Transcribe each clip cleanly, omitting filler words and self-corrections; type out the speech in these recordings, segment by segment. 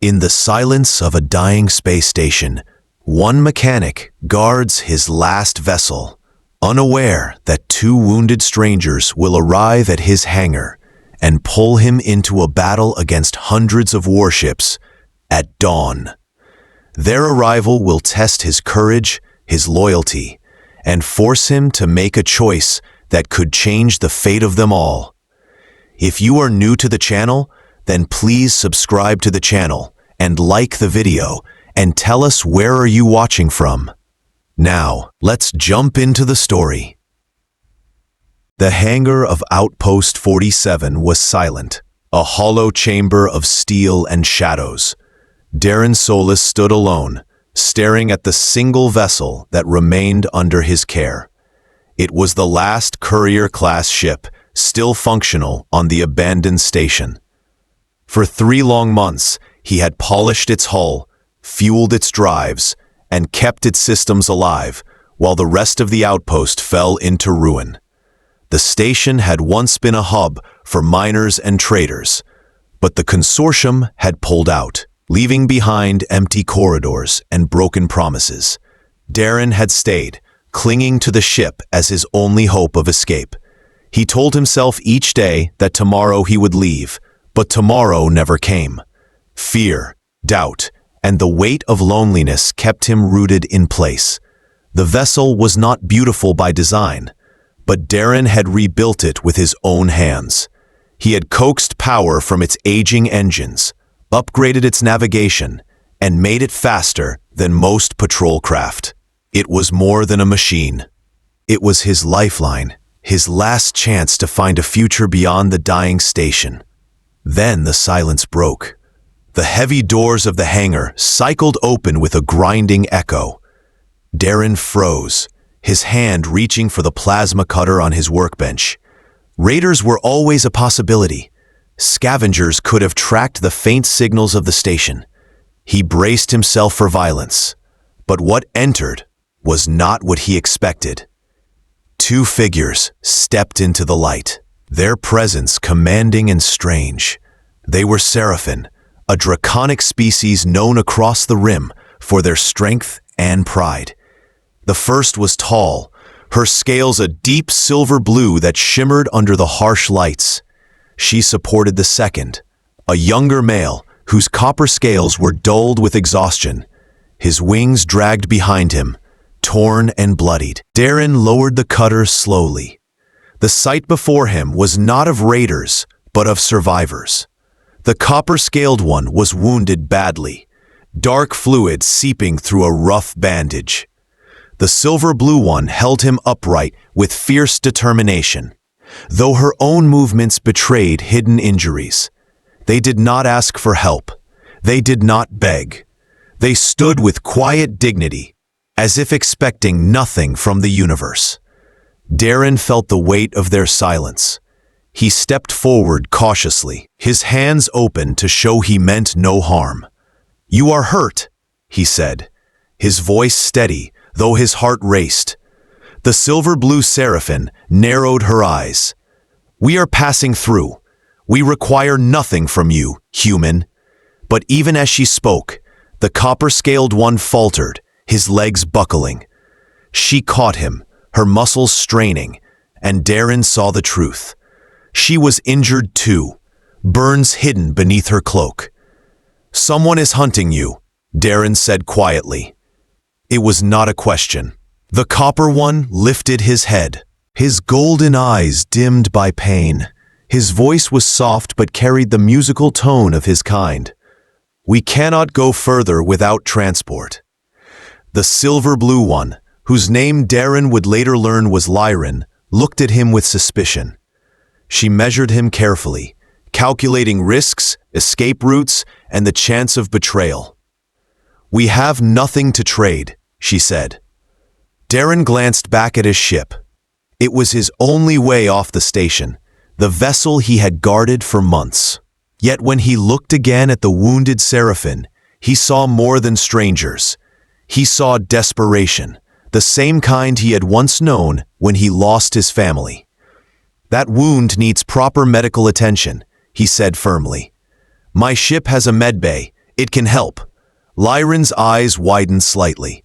In the silence of a dying space station, one mechanic guards his last vessel, unaware that two wounded strangers will arrive at his hangar and pull him into a battle against hundreds of warships at dawn. Their arrival will test his courage, his loyalty, and force him to make a choice that could change the fate of them all. If you are new to the channel, then please subscribe to the channel and like the video and tell us where are you watching from. Now, let's jump into the story. The hangar of Outpost 47 was silent, a hollow chamber of steel and shadows. Darren Solis stood alone, staring at the single vessel that remained under his care. It was the last courier-class ship, still functional on the abandoned station. For 3 long months, he had polished its hull, fueled its drives, and kept its systems alive, while the rest of the outpost fell into ruin. The station had once been a hub for miners and traders, but the consortium had pulled out, leaving behind empty corridors and broken promises. Darren had stayed, clinging to the ship as his only hope of escape. He told himself each day that tomorrow he would leave, but tomorrow never came. Fear, doubt, and the weight of loneliness kept him rooted in place. The vessel was not beautiful by design, but Darren had rebuilt it with his own hands. He had coaxed power from its aging engines, upgraded its navigation, and made it faster than most patrol craft. It was more than a machine. It was his lifeline, his last chance to find a future beyond the dying station. Then the silence broke. The heavy doors of the hangar cycled open with a grinding echo. Darren froze, his hand reaching for the plasma cutter on his workbench. Raiders were always a possibility. Scavengers could have tracked the faint signals of the station. He braced himself for violence, but what entered was not what he expected. 2 figures stepped into the light, their presence commanding and strange. They were Seraphim, a draconic species known across the rim for their strength and pride. The first was tall, her scales a deep silver blue that shimmered under the harsh lights. She supported the second, a younger male whose copper scales were dulled with exhaustion. His wings dragged behind him, torn and bloodied. Darren lowered the cutter slowly. The sight before him was not of raiders, but of survivors. The copper-scaled one was wounded badly, dark fluid seeping through a rough bandage. The silver-blue one held him upright with fierce determination, though her own movements betrayed hidden injuries. They did not ask for help. They did not beg. They stood with quiet dignity, as if expecting nothing from the universe. Darren felt the weight of their silence. He stepped forward cautiously, his hands open to show he meant no harm. "You are hurt," he said, his voice steady, though his heart raced. The silver-blue Seraphim narrowed her eyes. "We are passing through. We require nothing from you, human." But even as she spoke, the copper-scaled one faltered, his legs buckling. She caught him, her muscles straining, and Darren saw the truth. She was injured too, burns hidden beneath her cloak. "Someone is hunting you," Darren said quietly. It was not a question. The copper one lifted his head, his golden eyes dimmed by pain. His voice was soft but carried the musical tone of his kind. "We cannot go further without transport." The silver-blue one, whose name Darren would later learn was Lyran, looked at him with suspicion. She measured him carefully, calculating risks, escape routes, and the chance of betrayal. "We have nothing to trade," she said. Darren glanced back at his ship. It was his only way off the station, the vessel he had guarded for months. Yet when he looked again at the wounded Seraphim, he saw more than strangers. He saw desperation, the same kind he had once known when he lost his family. "That wound needs proper medical attention," he said firmly. "My ship has a medbay. It can help. Lyran's eyes widened slightly.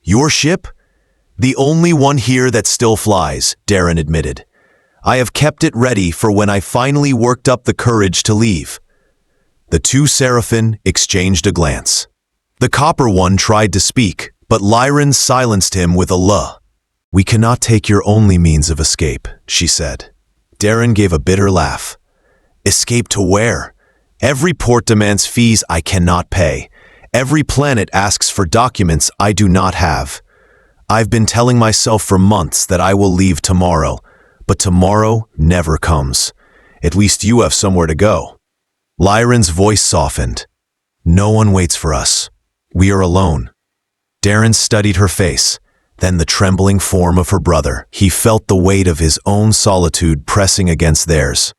Your ship? The only one here that still flies, Darren admitted. I have kept it ready for when I finally worked up the courage to leave. The two Seraphim exchanged a glance. The copper one tried to speak, but Lyran silenced him with a "Luh." We cannot take your only means of escape, she said. Darren gave a bitter laugh. Escape to where? Every port demands fees I cannot pay. Every planet asks for documents I do not have. I've been telling myself for months that I will leave tomorrow, but tomorrow never comes. At least you have somewhere to go. Lyran's voice softened. No one waits for us. We are alone. Darren studied her face, then the trembling form of her brother. He felt the weight of his own solitude pressing against theirs.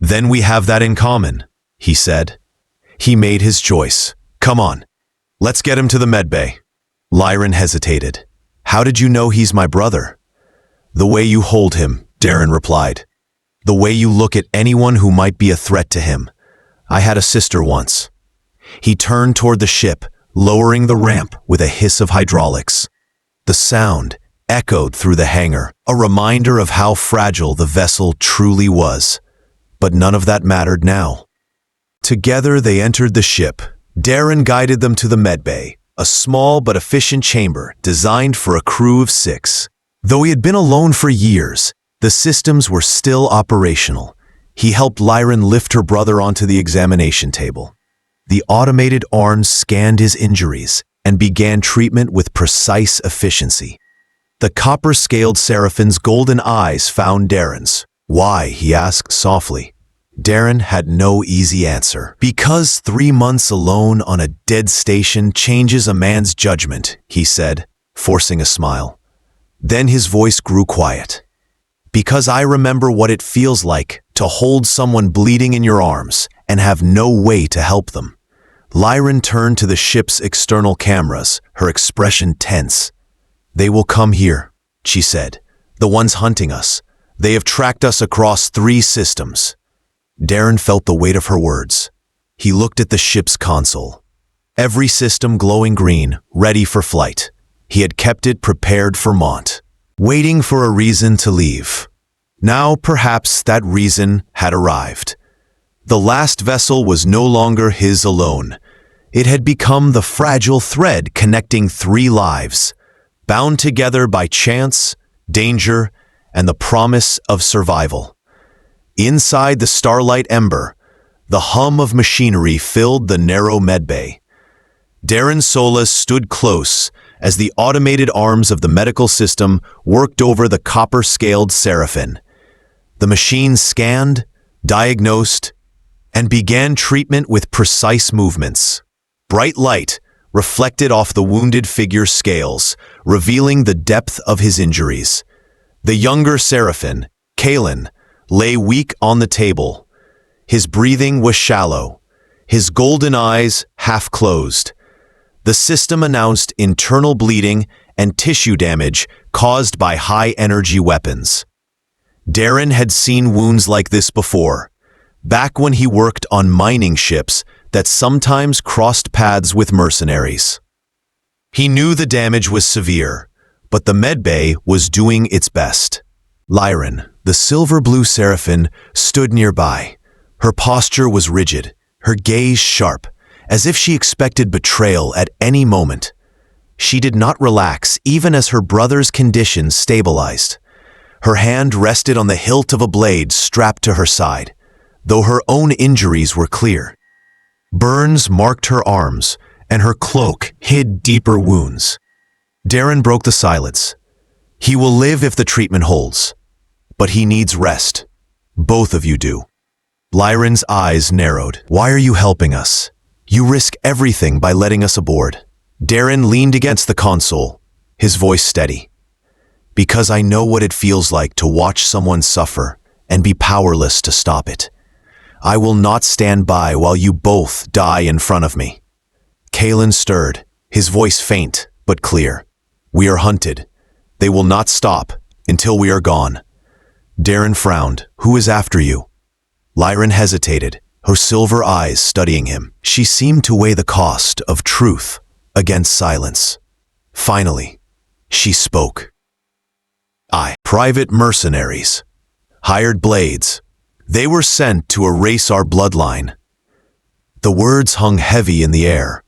Then we have that in common, he said. He made his choice. Come on, let's get him to the medbay. Lyran hesitated. How did you know he's my brother? The way you hold him, Darren replied. The way you look at anyone who might be a threat to him. I had a sister once. He turned toward the ship, lowering the ramp with a hiss of hydraulics. The sound echoed through the hangar, a reminder of how fragile the vessel truly was. But none of that mattered now. Together they entered the ship. Darren guided them to the medbay, a small but efficient chamber designed for a crew of 6. Though he had been alone for years, the systems were still operational. He helped Lyran lift her brother onto the examination table. The automated arms scanned his injuries and began treatment with precise efficiency. The copper-scaled Seraphim's golden eyes found Darren's. Why? He asked softly. Darren had no easy answer. Because 3 months alone on a dead station changes a man's judgment, he said, forcing a smile. Then his voice grew quiet. Because I remember what it feels like to hold someone bleeding in your arms and have no way to help them. Lyran turned to the ship's external cameras, her expression tense. They will come here, she said. The ones hunting us. They have tracked us across 3 systems. Darren felt the weight of her words. He looked at the ship's console. Every system glowing green, ready for flight. He had kept it prepared for Mont, waiting for a reason to leave. Now perhaps that reason had arrived. The last vessel was no longer his alone. It had become the fragile thread connecting 3 lives, bound together by chance, danger, and the promise of survival. Inside the starlight ember, the hum of machinery filled the narrow medbay. Darren Solis stood close as the automated arms of the medical system worked over the copper-scaled Seraphim. The machines scanned, diagnosed, and began treatment with precise movements. Bright light reflected off the wounded figure's scales, revealing the depth of his injuries. The younger Seraphim, Kalen, lay weak on the table. His breathing was shallow, his golden eyes half closed. The system announced internal bleeding and tissue damage caused by high-energy weapons. Darren had seen wounds like this before, back when he worked on mining ships that sometimes crossed paths with mercenaries. He knew the damage was severe, but the medbay was doing its best. Lyran, the silver-blue Seraphim, stood nearby. Her posture was rigid, her gaze sharp, as if she expected betrayal at any moment. She did not relax even as her brother's condition stabilized. Her hand rested on the hilt of a blade strapped to her side, though her own injuries were clear. Burns marked her arms, and her cloak hid deeper wounds. Darren broke the silence. He will live if the treatment holds. But he needs rest. Both of you do. Lyran's eyes narrowed. Why are you helping us? You risk everything by letting us aboard. Darren leaned against the console, his voice steady. Because I know what it feels like to watch someone suffer and be powerless to stop it. I will not stand by while you both die in front of me. Kalen stirred, his voice faint but clear. We are hunted. They will not stop until we are gone. Darren frowned. Who is after you? Lyran hesitated, her silver eyes studying him. She seemed to weigh the cost of truth against silence. Finally, she spoke. Private mercenaries. Hired blades. They were sent to erase our bloodline. The words hung heavy in the air.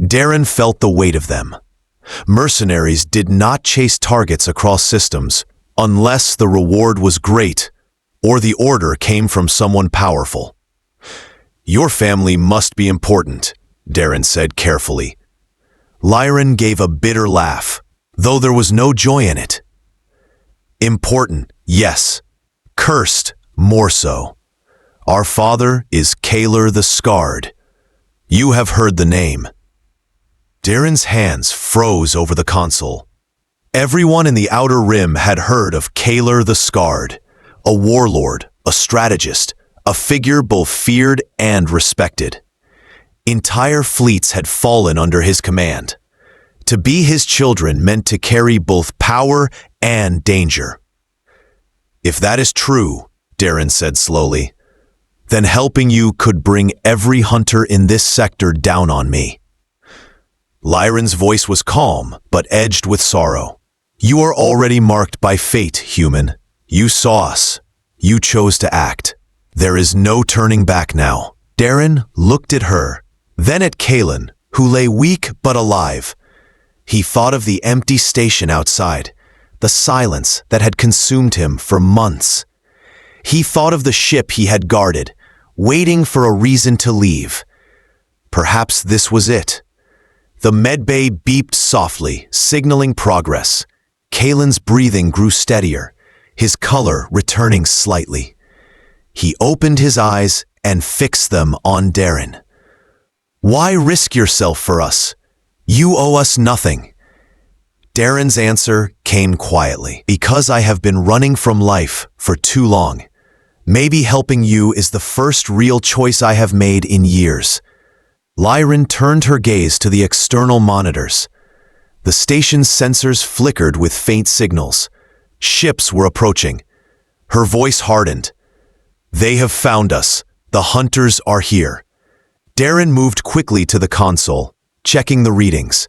Darren felt the weight of them. Mercenaries did not chase targets across systems unless the reward was great or the order came from someone powerful. Your family must be important, Darren said carefully. Lyran gave a bitter laugh, though there was no joy in it. Important, yes. Cursed, more so. Our father is Kaler the Scarred. You have heard the name. Darren's hands froze over the console. Everyone in the Outer Rim had heard of Kaler the Scarred, a warlord, a strategist, a figure both feared and respected. Entire fleets had fallen under his command. To be his children meant to carry both power and danger. If that is true, Darren said slowly, then helping you could bring every hunter in this sector down on me. Lyran's voice was calm, but edged with sorrow. You are already marked by fate, human. You saw us. You chose to act. There is no turning back now. Darren looked at her, then at Kalen, who lay weak but alive. He thought of the empty station outside, the silence that had consumed him for months. He thought of the ship he had guarded, waiting for a reason to leave. Perhaps this was it. The medbay beeped softly, signaling progress. Kalen's breathing grew steadier, his color returning slightly. He opened his eyes and fixed them on Darren. Why risk yourself for us? You owe us nothing. Darren's answer came quietly. Because I have been running from life for too long. Maybe helping you is the first real choice I have made in years. Lyran turned her gaze to the external monitors. The station's sensors flickered with faint signals. Ships were approaching. Her voice hardened. They have found us. The hunters are here. Darren moved quickly to the console, checking the readings.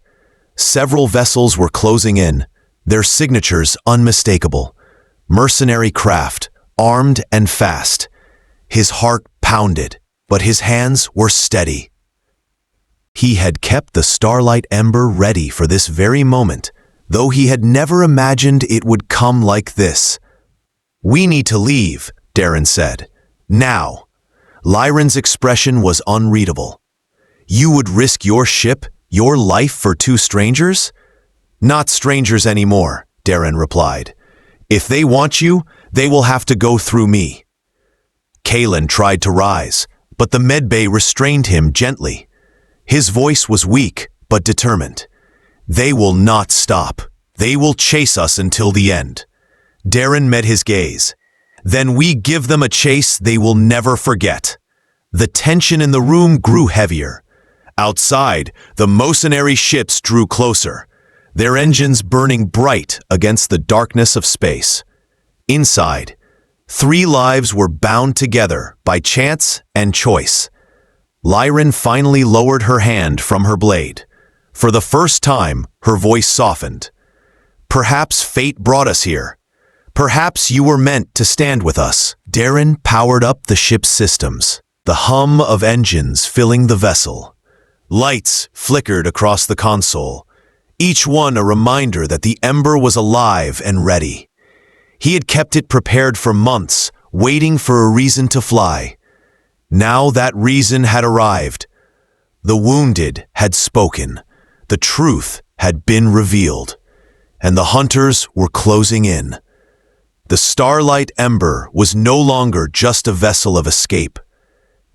Several vessels were closing in, their signatures unmistakable. Mercenary craft, armed and fast. His heart pounded, but his hands were steady. He had kept the Starlight Ember ready for this very moment, though he had never imagined it would come like this. We need to leave, Darren said. Now. Lyran's expression was unreadable. You would risk your ship, your life for two strangers? Not strangers anymore, Darren replied. If they want you, they will have to go through me. Kalen tried to rise, but the medbay restrained him gently. His voice was weak, but determined. They will not stop. They will chase us until the end. Darren met his gaze. Then we give them a chase they will never forget. The tension in the room grew heavier. Outside, the mercenary ships drew closer, their engines burning bright against the darkness of space. Inside, 3 lives were bound together by chance and choice. Lyran finally lowered her hand from her blade. For the first time, her voice softened. Perhaps fate brought us here. Perhaps you were meant to stand with us. Darren powered up the ship's systems, the hum of engines filling the vessel. Lights flickered across the console, each one a reminder that the Ember was alive and ready. He had kept it prepared for months, waiting for a reason to fly. Now that reason had arrived. The wounded had spoken. The truth had been revealed. And the hunters were closing in. The Starlight Ember was no longer just a vessel of escape.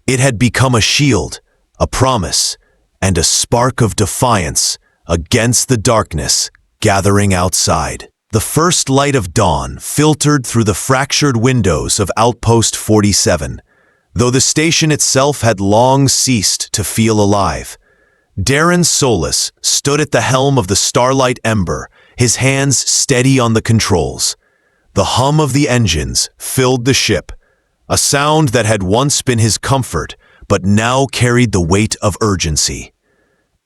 It had become a shield, a promise, and a spark of defiance against the darkness gathering outside. The first light of dawn filtered through the fractured windows of Outpost 47, though the station itself had long ceased to feel alive. Darren Solis stood at the helm of the Starlight Ember, his hands steady on the controls. The hum of the engines filled the ship, a sound that had once been his comfort, but now carried the weight of urgency.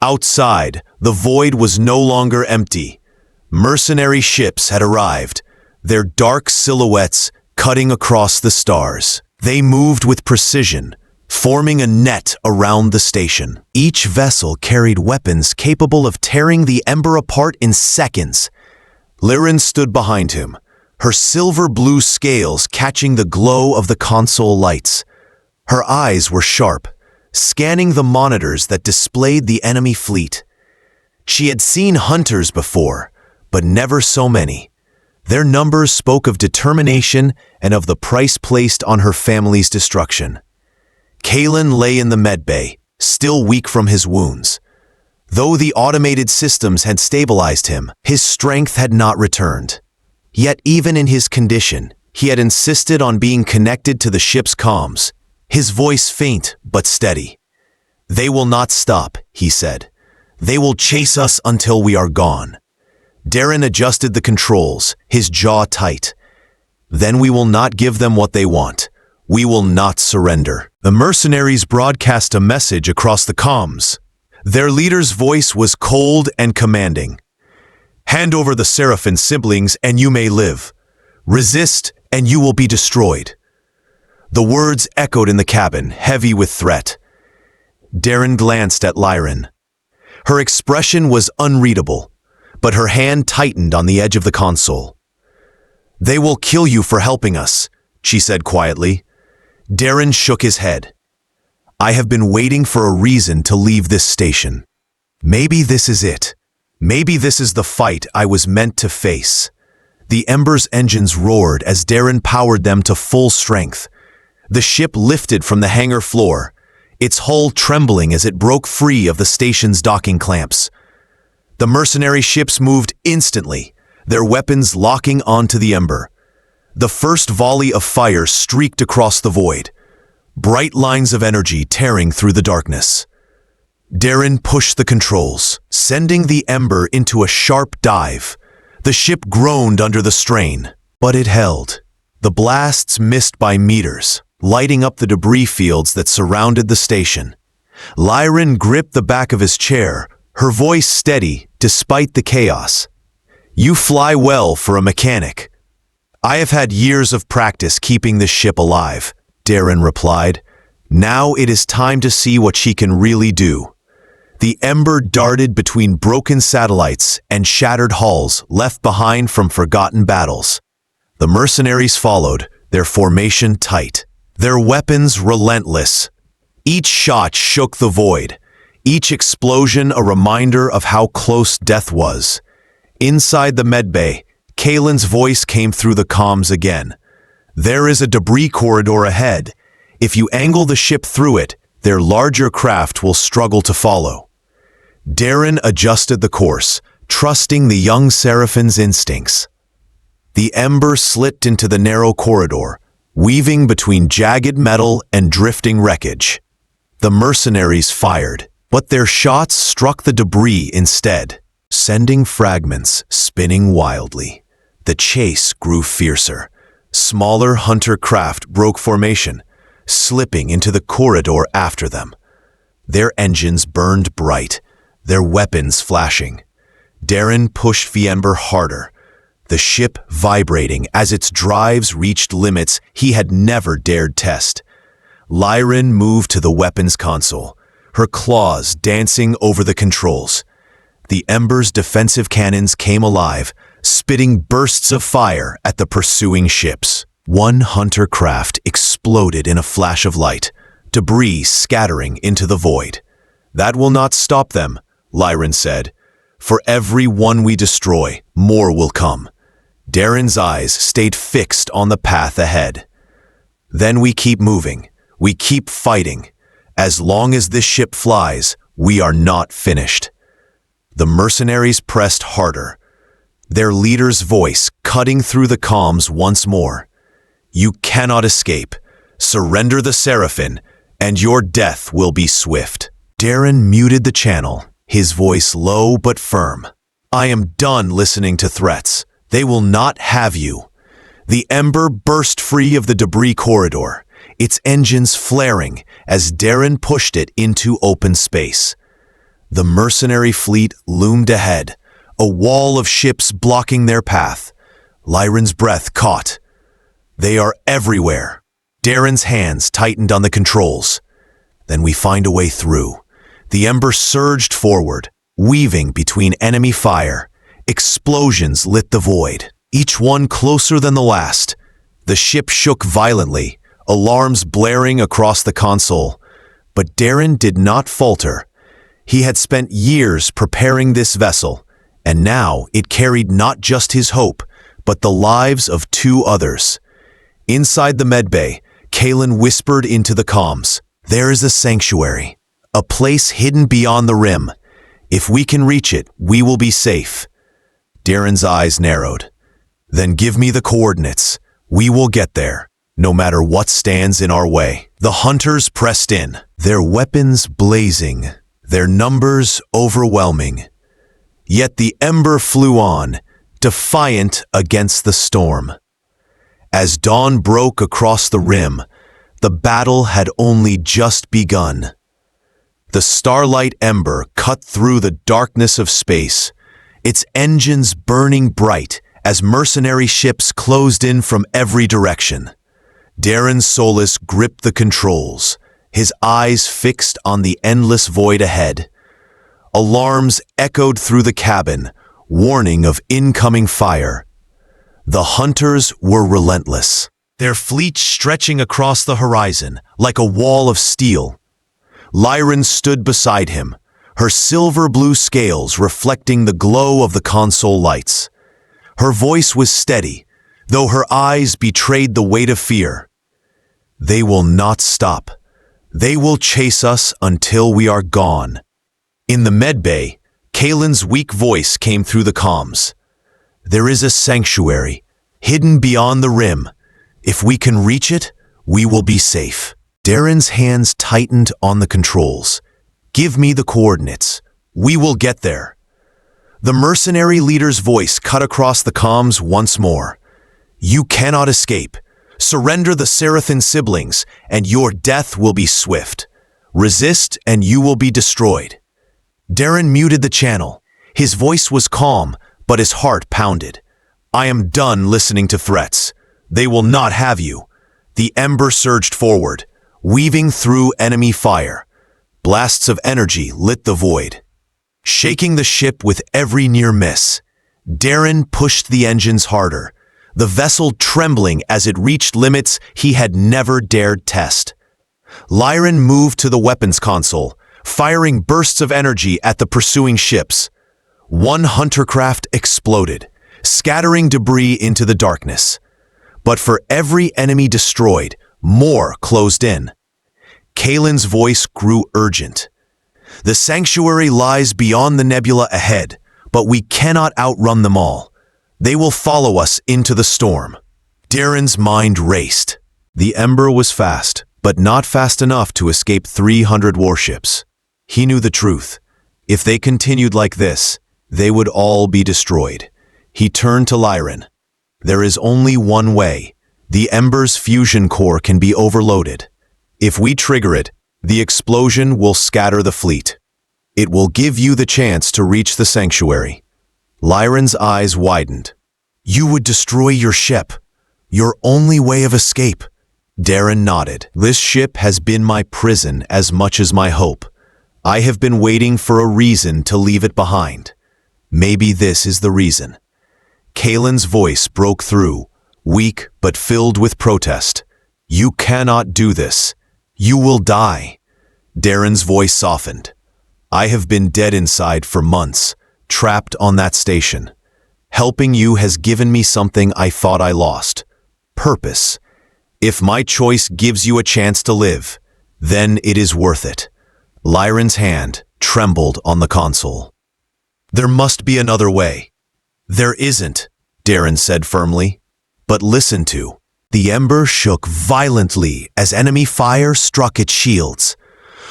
Outside, the void was no longer empty. Mercenary ships had arrived, their dark silhouettes cutting across the stars. They moved with precision, forming a net around the station. Each vessel carried weapons capable of tearing the Ember apart in seconds. Liren stood behind him, her silver-blue scales catching the glow of the console lights. Her eyes were sharp, scanning the monitors that displayed the enemy fleet. She had seen hunters before, but never so many. Their numbers spoke of determination and of the price placed on her family's destruction. Kalen lay in the medbay, still weak from his wounds. Though the automated systems had stabilized him, his strength had not returned. Yet even in his condition, he had insisted on being connected to the ship's comms, his voice faint but steady. "They will not stop," he said. "They will chase us until we are gone." Darren adjusted the controls, his jaw tight. "Then we will not give them what they want. We will not surrender." The mercenaries broadcast a message across the comms. Their leader's voice was cold and commanding. "Hand over the Seraphim siblings and you may live. Resist and you will be destroyed." The words echoed in the cabin, heavy with threat. Darren glanced at Liren. Her expression was unreadable, but her hand tightened on the edge of the console. "They will kill you for helping us," she said quietly. Darren shook his head. "I have been waiting for a reason to leave this station. Maybe this is it. Maybe this is the fight I was meant to face." The Ember's engines roared as Darren powered them to full strength. The ship lifted from the hangar floor, its hull trembling as it broke free of the station's docking clamps. The mercenary ships moved instantly, their weapons locking onto the Ember. The first volley of fire streaked across the void, bright lines of energy tearing through the darkness. Darren pushed the controls, sending the Ember into a sharp dive. The ship groaned under the strain, but it held. The blasts missed by meters, lighting up the debris fields that surrounded the station. Liren gripped the back of his chair, her voice steady despite the chaos. "You fly well for a mechanic." "I have had years of practice keeping this ship alive," Darren replied. "Now it is time to see what she can really do." The Ember darted between broken satellites and shattered hulls left behind from forgotten battles. The mercenaries followed, their formation tight, their weapons relentless. Each shot shook the void, each explosion a reminder of how close death was. Inside the medbay, Kalen's voice came through the comms again. "There is a debris corridor ahead. If you angle the ship through it, their larger craft will struggle to follow." Darren adjusted the course, trusting the young Seraphim's instincts. The Ember slipped into the narrow corridor, weaving between jagged metal and drifting wreckage. The mercenaries fired, but their shots struck the debris instead, sending fragments spinning wildly. The chase grew fiercer. Smaller hunter craft broke formation, slipping into the corridor after them. Their engines burned bright, their weapons flashing. Darren pushed the Ember harder, the ship vibrating as its drives reached limits he had never dared test. Liren moved to the weapons console, her claws dancing over the controls. The Ember's defensive cannons came alive, spitting bursts of fire at the pursuing ships. One hunter craft exploded in a flash of light, debris scattering into the void. "That will not stop them," Liren said. "For every one we destroy, more will come." Darren's eyes stayed fixed on the path ahead. "Then we keep moving. We keep fighting. As long as this ship flies, we are not finished." The mercenaries pressed harder, their leader's voice cutting through the comms once more. "You cannot escape. Surrender the Seraphim, and your death will be swift." Darren muted the channel, his voice low but firm. "I am done listening to threats. They will not have you." The Ember burst free of the debris corridor, its engines flaring as Darren pushed it into open space. The mercenary fleet loomed ahead, a wall of ships blocking their path. Lyran's breath caught. They are everywhere. Darren's hands tightened on the controls. Then we find a way through. The Ember surged forward, weaving between enemy fire. Explosions lit the void, each one closer than the last. The ship shook violently, alarms blaring across the console. But Darren did not falter. He had spent years preparing this vessel, and now it carried not just his hope, but the lives of 2 others. Inside the medbay, Kalen whispered into the comms, "There is a sanctuary, a place hidden beyond the rim. If we can reach it, we will be safe." Darren's eyes narrowed. "Then give me the coordinates. We will get there, no matter what stands in our way." The hunters pressed in, their weapons blazing, their numbers overwhelming. Yet the Ember flew on, defiant against the storm. As dawn broke across the rim, the battle had only just begun. The starlight Ember cut through the darkness of space, its engines burning bright as mercenary ships closed in from every direction. Darren Solis gripped the controls, his eyes fixed on the endless void ahead. Alarms echoed through the cabin, warning of incoming fire. The hunters were relentless, their fleet stretching across the horizon like a wall of steel. Lyran stood beside him, her silver-blue scales reflecting the glow of the console lights. Her voice was steady, though her eyes betrayed the weight of fear. "They will not stop. They will chase us until we are gone." In the medbay, Kalen's weak voice came through the comms. "There is a sanctuary, hidden beyond the rim. If we can reach it, we will be safe." Darren's hands tightened on the controls. "Give me the coordinates. We will get there." The mercenary leader's voice cut across the comms once more. "You cannot escape. Surrender the Serathan siblings, and your death will be swift. Resist, and you will be destroyed." Darren muted the channel. His voice was calm, but his heart pounded. "I am done listening to threats. They will not have you." The Ember surged forward, weaving through enemy fire. Blasts of energy lit the void. Shaking the ship with every near miss, Darren pushed the engines harder, the vessel trembling as it reached limits he had never dared test. Lyran moved to the weapons console, firing bursts of energy at the pursuing ships. One huntercraft exploded, scattering debris into the darkness. But for every enemy destroyed, more closed in. Kalen's voice grew urgent. "The sanctuary lies beyond the nebula ahead, but we cannot outrun them all. They will follow us into the storm." Darren's mind raced. The Ember was fast, but not fast enough to escape 300 warships. He knew the truth. If they continued like this, they would all be destroyed. He turned to Lyran. "There is only one way. The Ember's fusion core can be overloaded. If we trigger it, the explosion will scatter the fleet. It will give you the chance to reach the sanctuary." Lyran's eyes widened. "You would destroy your ship, your only way of escape." Darren nodded. "This ship has been my prison as much as my hope. I have been waiting for a reason to leave it behind. Maybe this is the reason." Kalen's voice broke through, weak but filled with protest. "You cannot do this. You will die." Darren's voice softened. "I have been dead inside for months, trapped on that station. Helping you has given me something I thought I lost. Purpose. If my choice gives you a chance to live, then it is worth it." Lyran's hand trembled on the console. "There must be another way." "There isn't," Darren said firmly. "But listen to." The Ember shook violently as enemy fire struck its shields.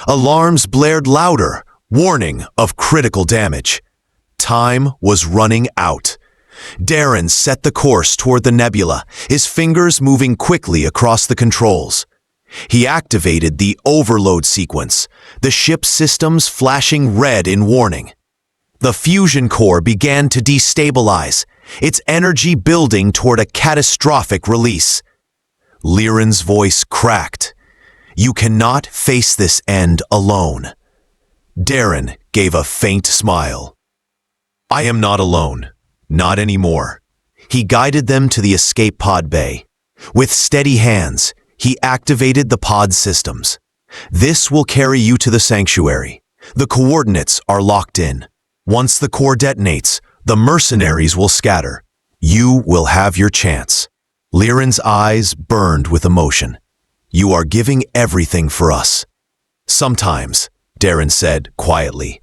Alarms blared louder, warning of critical damage. Time was running out. Darren set the course toward the nebula, his fingers moving quickly across the controls. He activated the overload sequence, the ship's systems flashing red in warning. The fusion core began to destabilize, its energy building toward a catastrophic release. Liren's voice cracked. "You cannot face this end alone." Darren gave a faint smile. "I am not alone. Not anymore." He guided them to the escape pod bay. With steady hands, he activated the pod systems. "This will carry you to the sanctuary. The coordinates are locked in. Once the core detonates, the mercenaries will scatter. You will have your chance." Liren's eyes burned with emotion. "You are giving everything for us." "Sometimes," Darren said quietly,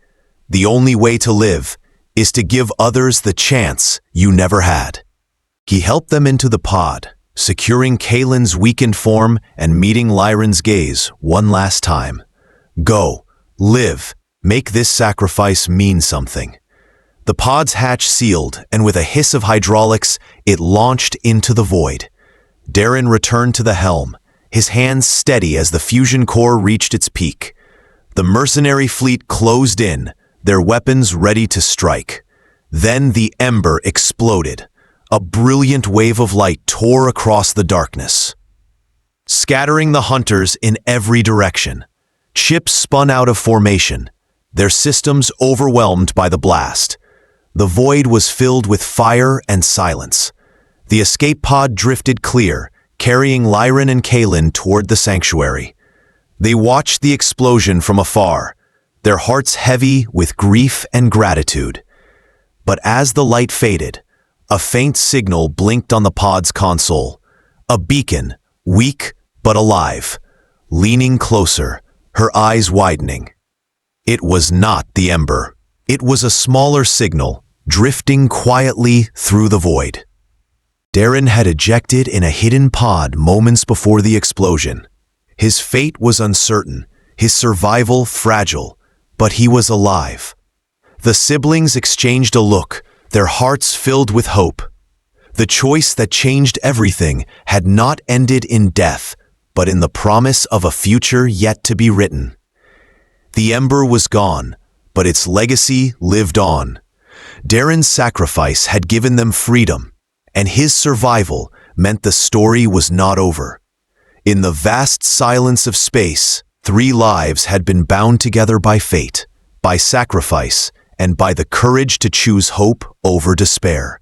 "the only way to live is to give others the chance you never had." He helped them into the pod, securing Kalen's weakened form and meeting Liren's gaze one last time. "Go, live, make this sacrifice mean something." The pod's hatch sealed, and with a hiss of hydraulics, it launched into the void. Darren returned to the helm, his hands steady as the fusion core reached its peak. The mercenary fleet closed in, their weapons ready to strike. Then the ember exploded. A brilliant wave of light tore across the darkness, scattering the hunters in every direction. Ships spun out of formation, their systems overwhelmed by the blast. The void was filled with fire and silence. The escape pod drifted clear, carrying Liren and Kalen toward the sanctuary. They watched the explosion from afar, their hearts heavy with grief and gratitude. But as the light faded, a faint signal blinked on the pod's console. A beacon, weak but alive, leaning closer, her eyes widening. It was not the ember. It was a smaller signal, drifting quietly through the void. Darren had ejected in a hidden pod moments before the explosion. His fate was uncertain, his survival fragile, but he was alive. The siblings exchanged a look, their hearts filled with hope. The choice that changed everything had not ended in death, but in the promise of a future yet to be written. The ember was gone, but its legacy lived on. Darren's sacrifice had given them freedom, and his survival meant the story was not over. In the vast silence of space, 3 lives had been bound together by fate, by sacrifice, and by the courage to choose hope over despair.